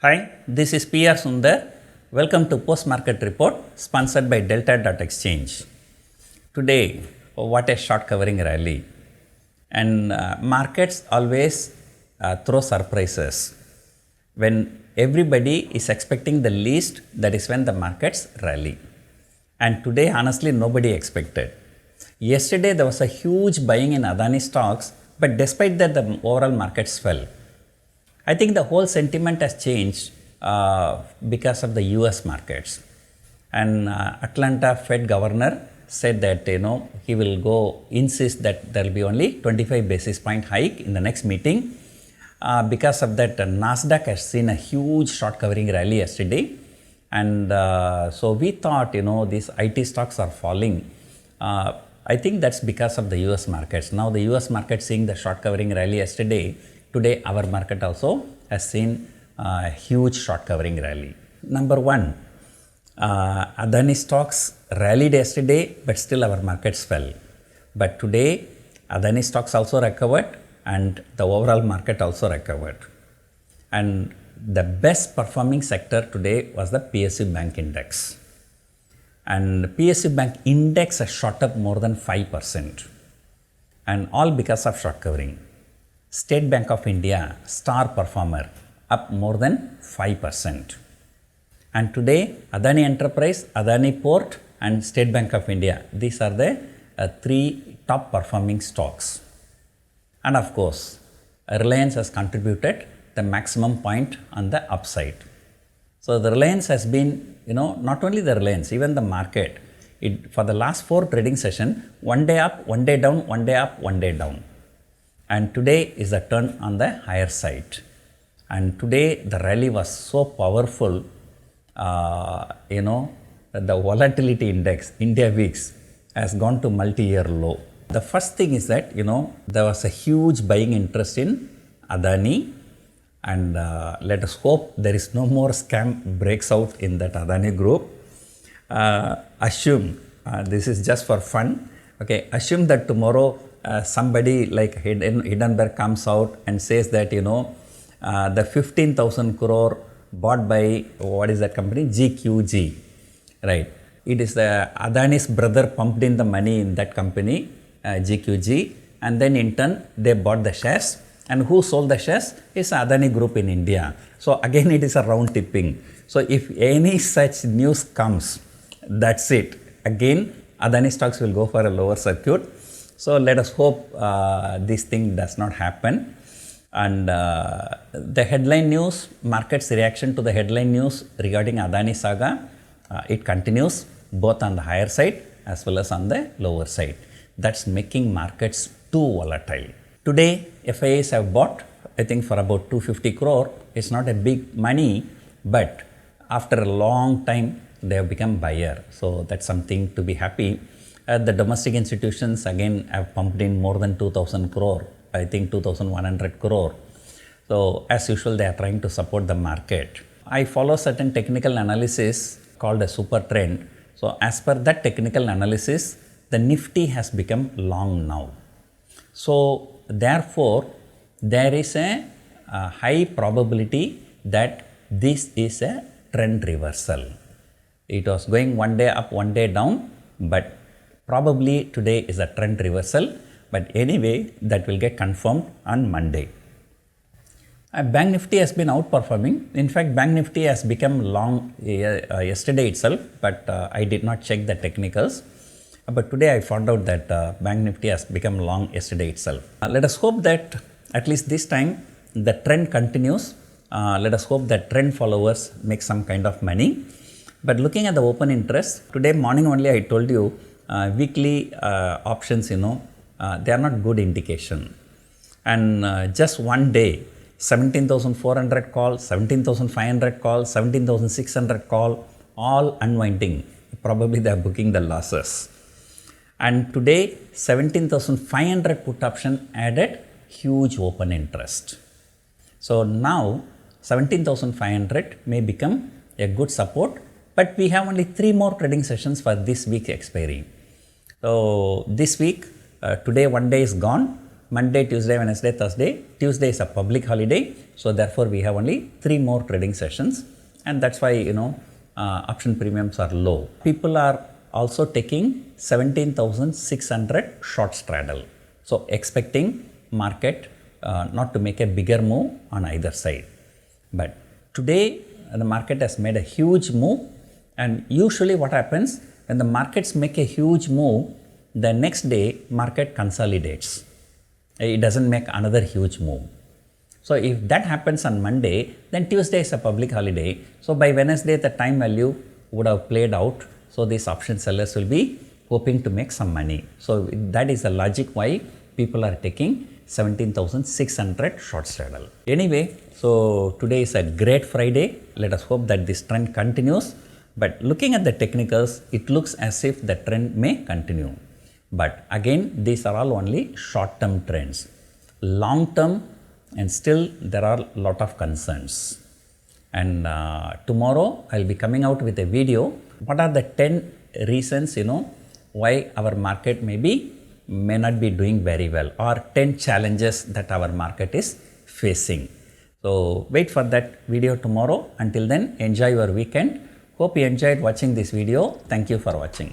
Hi, this is PR Sundar. Welcome to Post Market Report sponsored by Delta.Exchange. Today, what a short covering rally. And markets always throw surprises. When everybody is expecting the least, that is when the markets rally. And today, honestly, nobody expected. Yesterday, there was a huge buying in Adani stocks, but despite that, the overall markets fell. I think the whole sentiment has changed because of the US markets. And Atlanta Fed governor said that he will insist that there will be only 25 basis point hike in the next meeting. Because of that, Nasdaq has seen a huge short covering rally yesterday. And so we thought these IT stocks are falling. I think that's because of the US markets. Now the US market seeing the short covering rally yesterday. Today, our market also has seen a huge short covering rally. Number one, Adani stocks rallied yesterday, but still our markets fell. But today, Adani stocks also recovered and the overall market also recovered. And the best performing sector today was the PSU Bank Index. And the PSU Bank Index has shot up more than 5%. And all because of short covering. State Bank of India, star performer, up more than 5%. And today, Adani Enterprise, Adani Port and State Bank of India, these are the three top performing stocks. And of course, Reliance has contributed the maximum point on the upside. So the Reliance has been, not only the Reliance, even the market, for the last 4 trading sessions, one day up, one day down, one day up, one day down. And today is a turn on the higher side. And today the rally was so powerful, the volatility index, India VIX, has gone to multi-year low. The first thing is that, there was a huge buying interest in Adani. And let us hope there is no more scam breaks out in that Adani group. Assume, this is just for fun, okay, assume that tomorrow somebody like Hindenburg comes out and says that the 15,000 crore bought by what is that company, GQG, right? It is the Adani's brother pumped in the money in that company, GQG, and then in turn they bought the shares. And who sold the shares is Adani Group in India. So again it is a round tipping. So if any such news comes, that's it. Again Adani stocks will go for a lower circuit. So let us hope this thing does not happen. And the headline news, market's reaction to the headline news regarding Adani saga, it continues both on the higher side as well as on the lower side. That's making markets too volatile. Today, FIIs have bought, I think for about 250 crore. It's not a big money, but after a long time, they have become buyer. So that's something to be happy. The domestic institutions again have pumped in more than 2,000 crore, I think 2,100 crore. So as usual, they are trying to support the market. I follow certain technical analysis called a super trend. So as per that technical analysis, the Nifty has become long now. So therefore, there is a high probability that this is a trend reversal. It was going one day up, one day down, but probably today is a trend reversal, but anyway, that will get confirmed on Monday. Bank Nifty has been outperforming. In fact, Bank Nifty has become long yesterday itself, but I did not check the technicals. But today I found out that Bank Nifty has become long yesterday itself. Let us hope that at least this time the trend continues. Let us hope that trend followers make some kind of money. But looking at the open interest, today morning only I told you, weekly options, they are not good indication. And just one day, 17,400 call, 17,500 call, 17,600 call, all unwinding. Probably they are booking the losses. And today, 17,500 put option added huge open interest. So now, 17,500 may become a good support, but we have only 3 more trading sessions for this week's expiry. So this week, today one day is gone, Monday, Tuesday, Wednesday, Thursday. Tuesday is a public holiday, so therefore we have only 3 more trading sessions, and that's why option premiums are low. People are also taking 17,600 short straddle, so expecting market not to make a bigger move on either side. But today the market has made a huge move, and usually what happens when the markets make a huge move, the next day market consolidates. It doesn't make another huge move. So if that happens on Monday, then Tuesday is a public holiday. So by Wednesday the time value would have played out. So these option sellers will be hoping to make some money. So that is the logic why people are taking 17,600 short straddle. Anyway, so today is a great Friday. Let us hope that this trend continues. But looking at the technicals, it looks as if the trend may continue. But again, these are all only short-term trends. Long-term, and still there are a lot of concerns. And tomorrow I'll be coming out with a video. What are the 10 reasons, why our market may not be doing very well, or 10 challenges that our market is facing. So wait for that video tomorrow. Until then, enjoy your weekend. Hope you enjoyed watching this video. Thank you for watching.